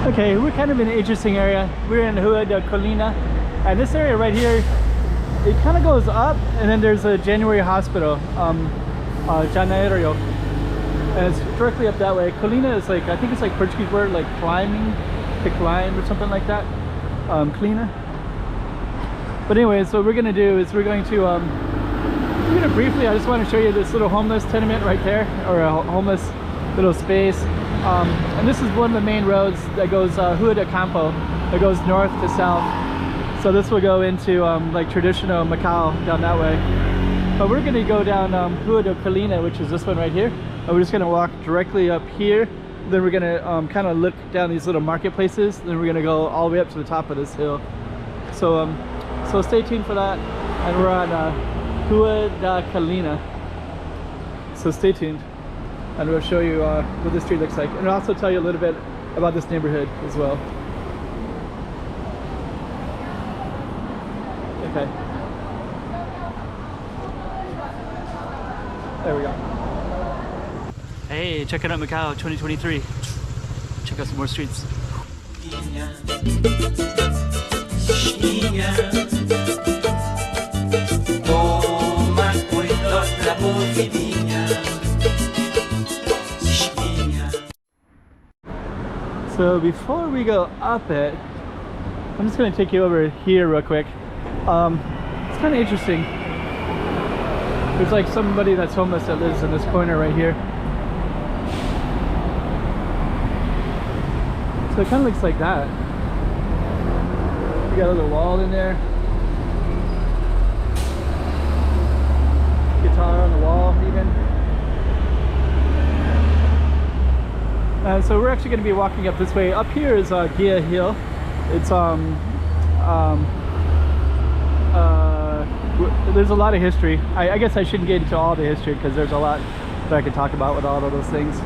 Okay, we're kind of in an interesting area. We're in Rua de Colina, and this area right here, it kind of goes up, and then there's a January hospital, Janeiro, and it's directly up that way. Colina is like, I think it's like Portuguese word, like climbing, to climb or something like that. Colina. But anyway, so what we're gonna do is we're gonna briefly, I just want to show you this little homeless tenement right there, or a homeless little space. And this is one of the main roads that goes Rua de Campo, that goes north to south. So this will go into like traditional Macau down that way. But we're going to go down Rua de Colina, which is this one right here. And we're just going to walk directly up here. Then we're going to kind of look down these little marketplaces. Then we're going to go all the way up to the top of this hill. So so stay tuned for that. And we're on Rua de Colina. So stay tuned. And we'll show you what this street looks like, and I'll also tell you a little bit about this neighborhood as well. Okay. There we go. Hey, check it out, Macau 2023. Check out some more streets. So before we go up it, I'm just going to take you over here real quick. It's kind of interesting. There's like somebody that's homeless that lives in this corner right here. So it kind of looks like that. You got a little wall in there. Guitar on the wall even. So we're actually going to be walking up this way. Up here is Gia Hill. It's there's a lot of history. I guess I shouldn't get into all the history because there's a lot that I could talk about with all of those things.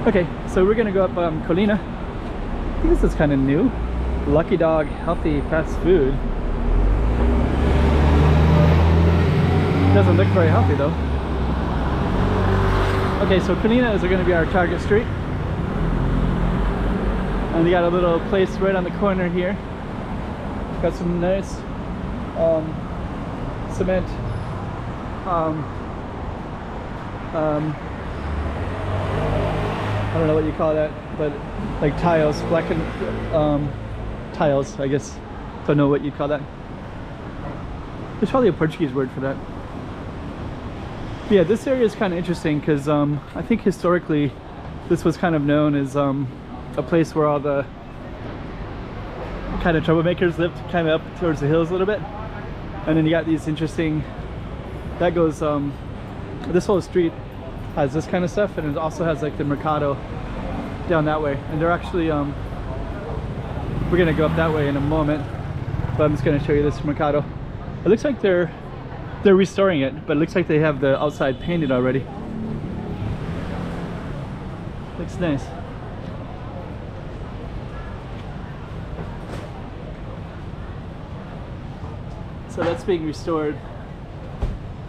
Okay, so we're going to go up Colina. I think this is kind of new. Lucky Dog Healthy Fast Food. Doesn't look very healthy though. Okay, so Colina is going to be our target street. And we got a little place right on the corner here. Got some nice cement I don't know what you call that, but like tiles, blackened tiles, I guess. Don't know what you call that. There's probably a Portuguese word for that. Yeah, this area is kind of interesting because I think historically this was kind of known as a place where all the kind of troublemakers lived, kind of up towards the hills a little bit. And then you got these interesting, that goes, this whole street has this kind of stuff, and it also has like the Mercado down that way. And they're actually, we're gonna go up that way in a moment, but I'm just gonna show you this Mercado. It looks like they're restoring it, but it looks like they have the outside painted already. Looks nice. So that's being restored,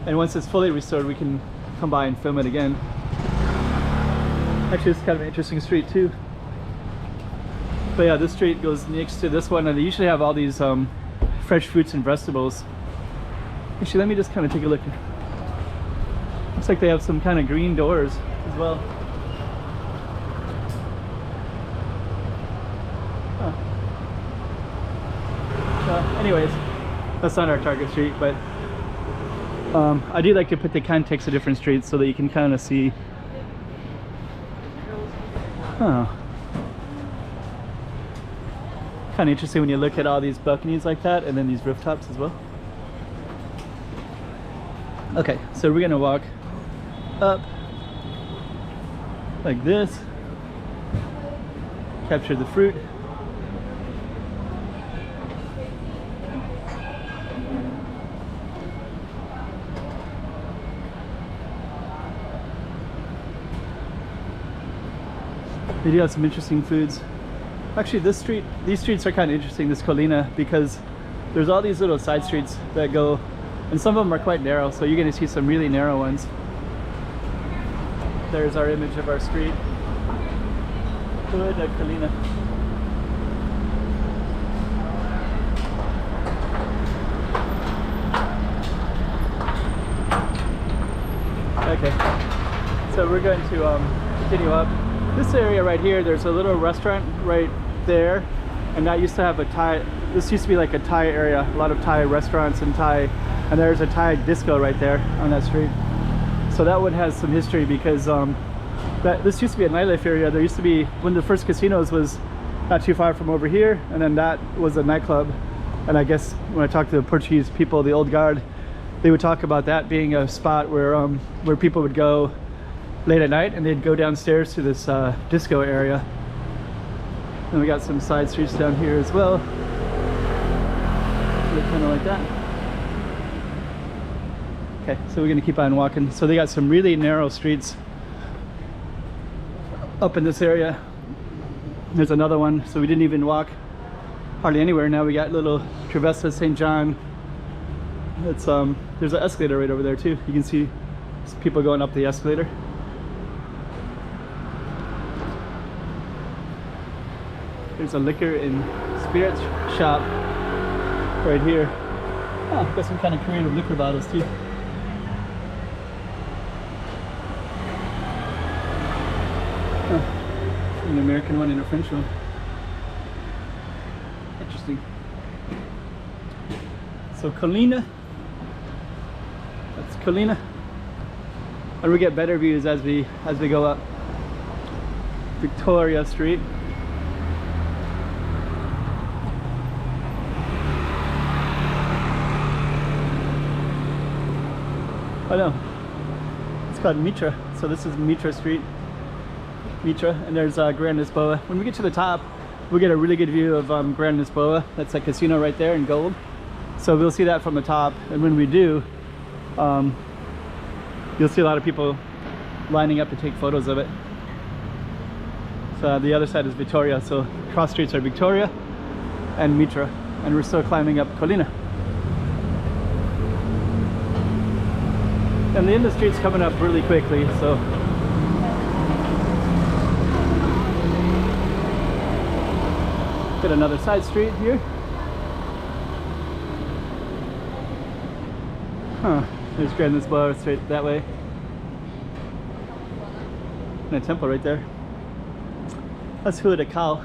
and once it's fully restored we can come by and film it again. Actually, it's kind of an interesting street too. But yeah, this street goes next to this one, and they usually have all these fresh fruits and vegetables. Actually, let me just kind of take a look. Looks like they have some kind of green doors as well. Huh. Anyways, that's not our target street, but I do like to put the context of different streets so that you can kind of see. Oh, kind of interesting when you look at all these balconies like that, and then these rooftops as well. Okay, so we're gonna walk up like this, capture the fruit. They do have some interesting foods. Actually, these streets are kind of interesting, this Colina, because there's all these little side streets that go, and some of them are quite narrow, so you're going to see some really narrow ones. There's our image of our street. Rua da Colina. Okay, so we're going to continue up. This area right here, there's a little restaurant right there, and that used to have a Thai, this used to be like a Thai area, a lot of Thai restaurants and Thai, and there's a Thai disco right there on that street. So that one has some history because this used to be a nightlife area. There used to be, one of the first casinos was not too far from over here, and then that was a nightclub. And I guess when I talked to the Portuguese people, the old guard, they would talk about that being a spot where people would go late at night, and they'd go downstairs to this disco area. And we got some side streets down here as well. Look kind of like that. Okay, so we're gonna keep on walking. So they got some really narrow streets up in this area. There's another one, so we didn't even walk hardly anywhere. Now we got little Travessa St. John. It's there's an escalator right over there too. You can see people going up the escalator. There's a liquor and spirits shop right here. Oh, got some kind of creative liquor bottles too. An American one and a French one. Interesting. So Colina. That's Colina. And we get better views as we go up Victoria Street. Oh no, it's called Mitra. So this is Mitra Street. Mitra, and there's Grand Lisboa. When we get to the top, we'll get a really good view of Grand Lisboa. That's a casino right there in gold. So we'll see that from the top, and when we do, you'll see a lot of people lining up to take photos of it. So the other side is Victoria, so cross streets are Victoria and Mitra, and we're still climbing up Colina. And the industry's coming up really quickly, so got another side street here. Huh, there's Grand Lisboa straight that way. And a temple right there. That's Rua da Cal.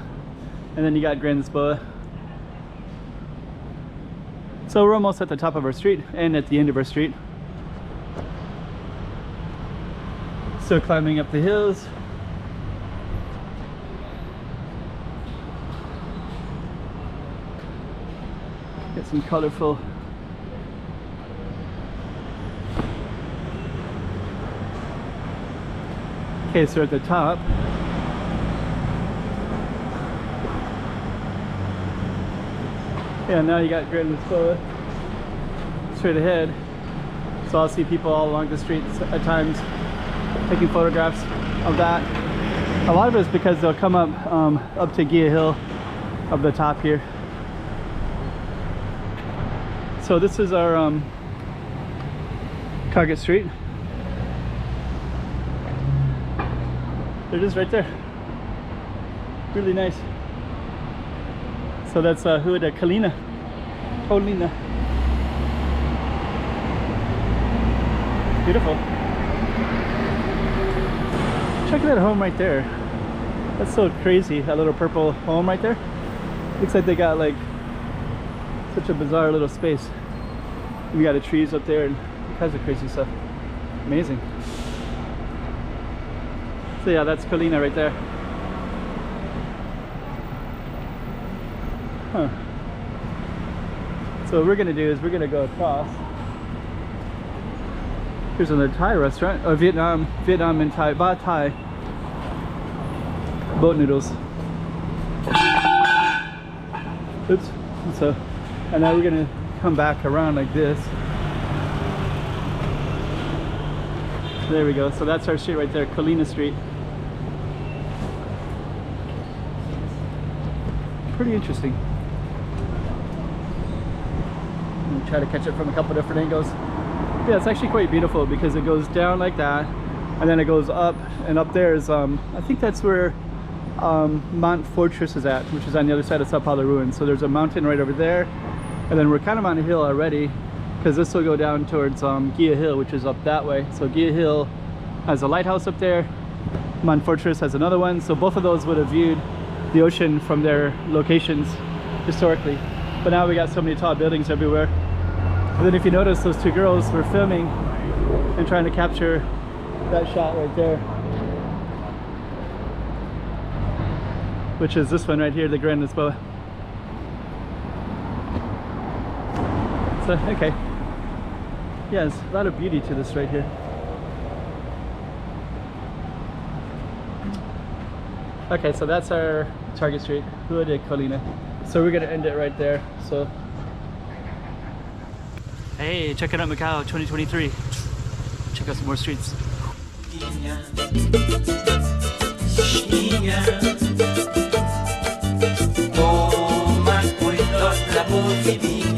And then you got Grand Lisboa. So we're almost at the top of our street and at the end of our street. Still climbing up the hills. Get some colorful okay, so at the top yeah, now you got Grand Lisboa straight ahead, so I'll see people all along the streets at times taking photographs of that. A lot of it is because they'll come up to Gia Hill up the top here. So this is our Target Street. There it is right there. Really nice. So that's Rua da Colina. Colina. Beautiful. Check that home right there. That's so crazy, that little purple home right there. Looks like they got like such a bizarre little space. We got the trees up there and all kinds of crazy stuff. Amazing. So yeah, that's Colina right there. Huh. So what we're gonna do is we're gonna go across. Here's another Thai restaurant. Oh, Vietnam and Thai. Ba Thai. Boat noodles. Oops. So, and now we're gonna come back around like this. There we go. So that's our street right there, Colina Street. Pretty interesting. I'm gonna try to catch it from a couple different angles. Yeah, it's actually quite beautiful because it goes down like that, and then it goes up, and up there is I think that's where Mount Fortress is at, which is on the other side of Sao Paulo ruins. So there's a mountain right over there, and then we're kind of on a hill already, because this will go down towards Gia Hill, which is up that way. So Gia Hill has a lighthouse up there. Mount Fortress has another one. So both of those would have viewed the ocean from their locations historically. But now we got so many tall buildings everywhere. And then if you notice, those two girls were filming and trying to capture that shot right there, which is this one right here, the Grand Lisboa. So, okay. Yeah, there's a lot of beauty to this right here. Okay, so that's our target street, Rua de Colina. So we're gonna end it right there. So, hey, check it out, Macau 2023. Check out some more streets. Toma cuidado, la voz divina.